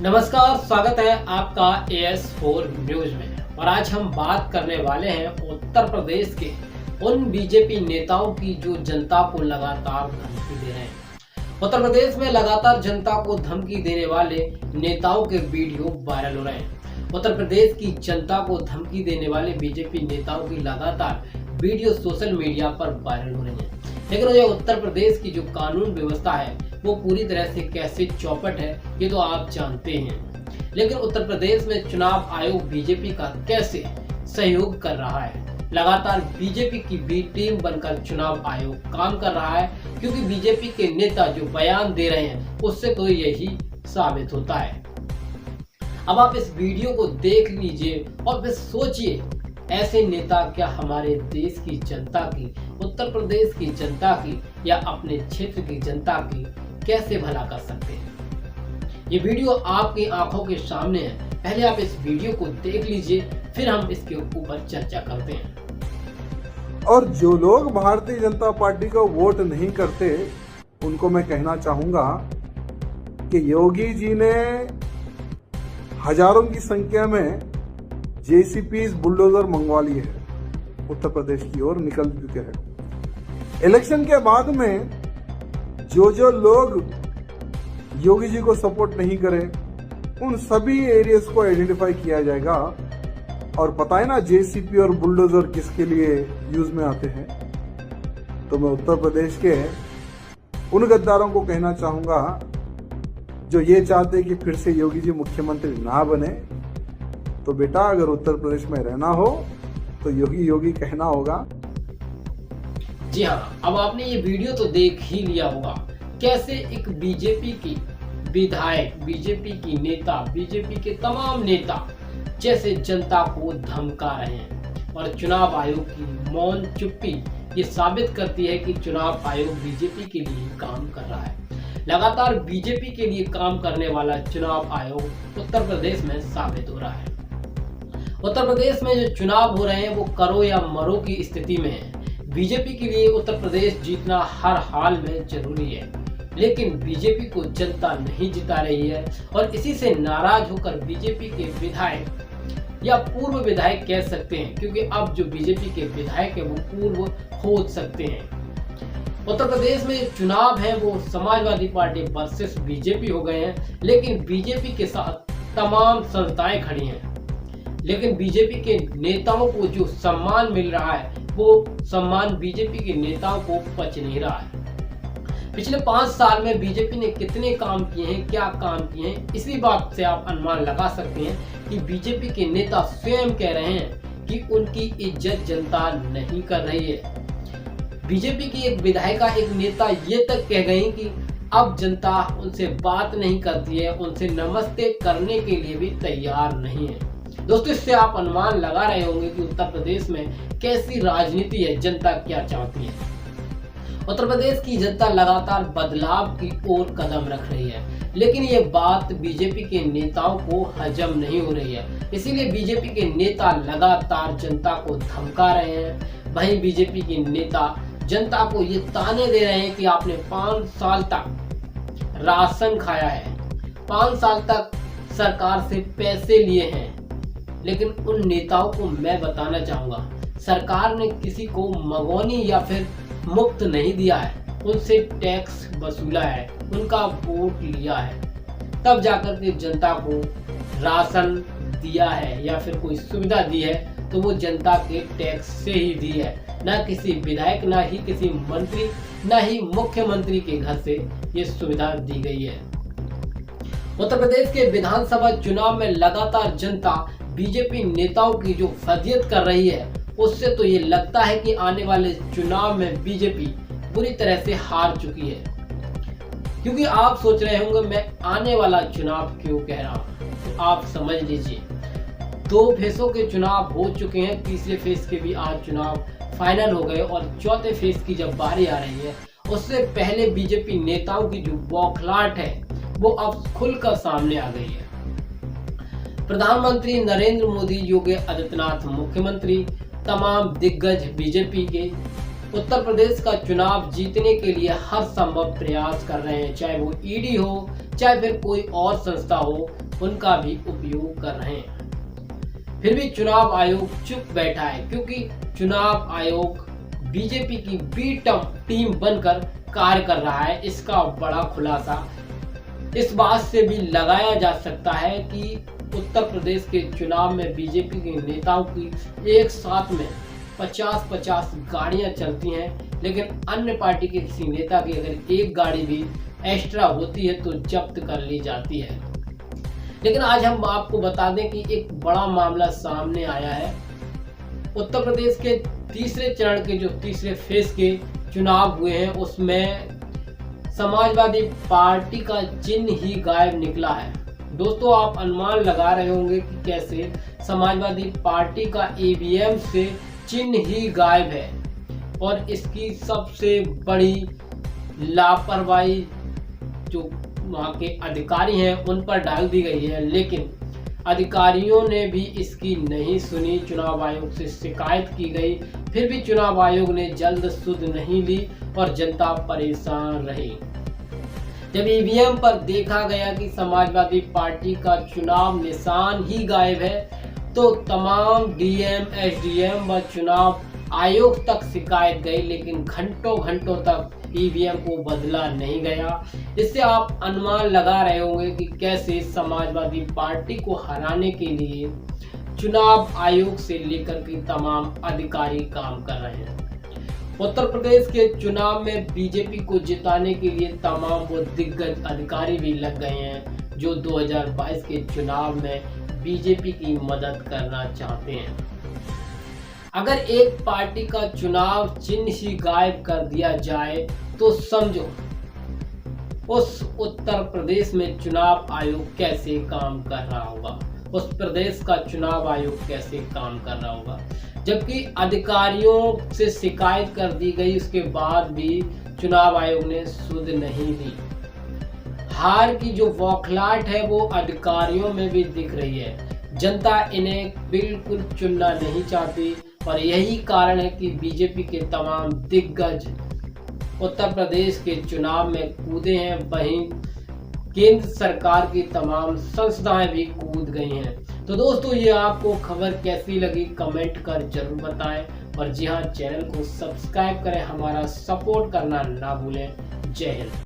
नमस्कार, स्वागत है आपका AS4 न्यूज में। और आज हम बात करने वाले हैं उत्तर प्रदेश के उन बीजेपी नेताओं की जो जनता को लगातार धमकी दे रहे हैं। उत्तर प्रदेश में लगातार जनता को धमकी देने वाले नेताओं के वीडियो वायरल हो रहे हैं। उत्तर प्रदेश की जनता को धमकी देने वाले बीजेपी नेताओं की लगातार वीडियो सोशल मीडिया पर वायरल हो रही है। लेकिन ये उत्तर प्रदेश की जो कानून व्यवस्था है वो पूरी तरह से कैसे चौपट है ये तो आप जानते हैं। लेकिन उत्तर प्रदेश में चुनाव आयोग बीजेपी का कैसे सहयोग कर रहा है। लगातार बीजेपी की बी टीम बनकर चुनाव आयोग काम कर रहा है, क्योंकि बीजेपी के नेता जो बयान दे रहे हैं उससे तो यही साबित होता है। अब आप इस वीडियो को देख लीजिए और फिर सोचिए, ऐसे नेता क्या हमारे देश की जनता की, उत्तर प्रदेश की जनता की या अपने क्षेत्र की जनता की कैसे भला कर सकते हैं। ये वीडियो आपकी आंखों के सामने है। पहले आप इस वीडियो को देख लीजिए, फिर हम इसके ऊपर चर्चा करते हैं। और जो लोग भारतीय जनता पार्टी को वोट नहीं करते उनको मैं कहना चाहूंगा कि योगी जी ने हजारों की संख्या में जेसीपीज बुलडोजर मंगवा लिए हैं, उत्तर प्रदेश की ओर निकल चुके हैं। इलेक्शन के बाद में जो लोग योगी जी को सपोर्ट नहीं करें उन सभी एरियाज को आइडेंटिफाई किया जाएगा। और पता है ना जेसीपी और बुलडोजर किसके लिए यूज में आते हैं। तो मैं उत्तर प्रदेश के उन गद्दारों को कहना चाहूंगा जो ये चाहते कि फिर से योगी जी मुख्यमंत्री ना बने, तो बेटा अगर उत्तर प्रदेश में रहना हो तो योगी योगी कहना होगा। जी हाँ, अब आपने ये वीडियो तो देख ही लिया होगा, कैसे एक बीजेपी की विधायक, बीजेपी की नेता, बीजेपी के तमाम नेता जैसे जनता को धमका रहे हैं। और चुनाव आयोग की मौन चुप्पी ये साबित करती है कि चुनाव आयोग बीजेपी के लिए काम कर रहा है। लगातार बीजेपी के लिए काम करने वाला चुनाव आयोग उत्तर प्रदेश में साबित हो रहा है। उत्तर प्रदेश में जो चुनाव हो रहे हैं वो करो या मरो की स्थिति में है। बीजेपी के लिए उत्तर प्रदेश जीतना हर हाल में जरूरी है, लेकिन बीजेपी को जनता नहीं जिता रही है। और इसी से नाराज होकर बीजेपी के विधायक या पूर्व विधायक कह सकते हैं, क्योंकि अब जो बीजेपी के विधायक है वो पूर्व हो सकते हैं। उत्तर प्रदेश में जो चुनाव है वो समाजवादी पार्टी वर्सेस बीजेपी हो गए हैं, लेकिन बीजेपी के साथ तमाम संस्थाएं खड़ी हैं। लेकिन बीजेपी के नेताओं को जो सम्मान मिल रहा है वो सम्मान बीजेपी के नेताओं को पच नहीं रहा है। पिछले 5 साल में बीजेपी ने कितने काम किए हैं, क्या काम किए हैं, इसी बात से आप अनुमान लगा सकते हैं कि बीजेपी के नेता स्वयं कह रहे हैं कि उनकी इज्जत जनता नहीं कर रही है। बीजेपी की एक विधायिका, एक नेता ये तक कह गई कि अब जनता उनसे बात नहीं करती है, उनसे नमस्ते करने के लिए भी तैयार नहीं है। दोस्तों, इससे आप अनुमान लगा रहे होंगे कि उत्तर प्रदेश में कैसी राजनीति है, जनता क्या चाहती है। उत्तर प्रदेश की जनता लगातार बदलाव की ओर कदम रख रही है, लेकिन ये बात बीजेपी के नेताओं को हजम नहीं हो रही है। इसीलिए बीजेपी के नेता लगातार जनता को धमका रहे हैं। वहीं बीजेपी के नेता जनता को ये ताने दे रहे हैं कि आपने 5 साल तक राशन खाया है, 5 साल तक सरकार से पैसे लिए हैं। लेकिन उन नेताओं को मैं बताना चाहूंगा, सरकार ने किसी को मगोनी या फिर मुफ्त नहीं दिया है, उनसे टैक्स वसूला है, उनका वोट लिया है, तब जाकर के जनता को राशन दिया है या फिर कोई सुविधा दी है तो वो जनता के टैक्स से ही दी है, ना किसी विधायक, ना ही किसी मंत्री, ना ही मुख्यमंत्री के घर से ये सुविधा दी गई है। उत्तर प्रदेश के विधानसभा चुनाव में लगातार जनता बीजेपी नेताओं की जो फजीयत कर रही है उससे तो ये लगता है कि आने वाले चुनाव में बीजेपी बुरी तरह से हार चुकी है। क्योंकि आप सोच रहे होंगे मैं आने वाला चुनाव क्यों कह रहा हूं, तो आप समझ लीजिए 2 फेसों के चुनाव हो चुके हैं, तीसरे फेज के भी आज चुनाव फाइनल हो गए और चौथे फेज की जब बारी आ रही है उससे पहले बीजेपी नेताओं की जो बौखलाहट है वो अब खुलकर सामने आ गई है। प्रधानमंत्री नरेंद्र मोदी, योगी आदित्यनाथ मुख्यमंत्री, तमाम दिग्गज बीजेपी के उत्तर प्रदेश का चुनाव जीतने के लिए हर संभव प्रयास कर रहे हैं, चाहे वो ईडी हो, चाहे फिर कोई और संस्था हो, उनका भी उपयोग कर रहे हैं। फिर भी चुनाव आयोग चुप बैठा है, क्योंकि चुनाव आयोग बीजेपी की बी टीम बनकर कार्य कर रहा है। इसका बड़ा खुलासा इस बात से भी लगाया जा सकता है कि उत्तर प्रदेश के चुनाव में बीजेपी के नेताओं की एक साथ में 50-50 गाड़ियां चलती हैं, लेकिन अन्य पार्टी के किसी नेता की अगर एक गाड़ी भी एक्स्ट्रा होती है तो जब्त कर ली जाती है। लेकिन आज हम आपको बता दें कि एक बड़ा मामला सामने आया है। उत्तर प्रदेश के तीसरे चरण के जो तीसरे फेज के चुनाव हुए हैं, उसमें समाजवादी पार्टी का चिन्ह ही गायब निकला है। दोस्तों, आप अनुमान लगा रहे होंगे कि कैसे समाजवादी पार्टी का ईवीएम से चिन्ह ही गायब है, और इसकी सबसे बड़ी लापरवाही जो वहाँ के अधिकारी हैं उन पर डाल दी गई है। लेकिन अधिकारियों ने भी इसकी नहीं सुनी, चुनाव आयोग से शिकायत की गई, फिर भी चुनाव आयोग ने जल्द सुध नहीं ली और जनता परेशान रही। जब ईवीएम पर देखा गया कि समाजवादी पार्टी का चुनाव निशान ही गायब है, तो तमाम डीएम, एसडीएम व चुनाव आयोग तक शिकायत गई, लेकिन घंटों तक ईवीएम को बदला नहीं गया। इससे आप अनुमान लगा रहे होंगे कि कैसे समाजवादी पार्टी को हराने के लिए चुनाव आयोग से लेकर के तमाम अधिकारी काम कर रहे हैं। उत्तर प्रदेश के चुनाव में बीजेपी को जिताने के लिए तमाम वो दिग्गज अधिकारी भी लग गए हैं जो 2022 के चुनाव में बीजेपी की मदद करना चाहते हैं। अगर एक पार्टी का चुनाव चिन्ह ही गायब कर दिया जाए तो समझो उस उत्तर प्रदेश में चुनाव आयोग कैसे काम कर रहा होगा, उस प्रदेश का चुनाव आयोग कैसे काम कर रहा होगा। जबकि अधिकारियों से शिकायत कर दी गई, उसके बाद भी चुनाव आयोग ने सुध नहीं दी। हार की जो बौखलाहट है वो अधिकारियों में भी दिख रही है। जनता इन्हें बिल्कुल चुनना नहीं चाहती, और यही कारण है कि बीजेपी के तमाम दिग्गज उत्तर प्रदेश के चुनाव में कूदे हैं। वहीं केंद्र सरकार की तमाम संस्थाएं भी कूद गई हैं। तो दोस्तों, ये आपको खबर कैसी लगी कमेंट कर जरूर बताएं, और जी हाँ, चैनल को सब्सक्राइब करें, हमारा सपोर्ट करना ना भूलें। जय हिंद।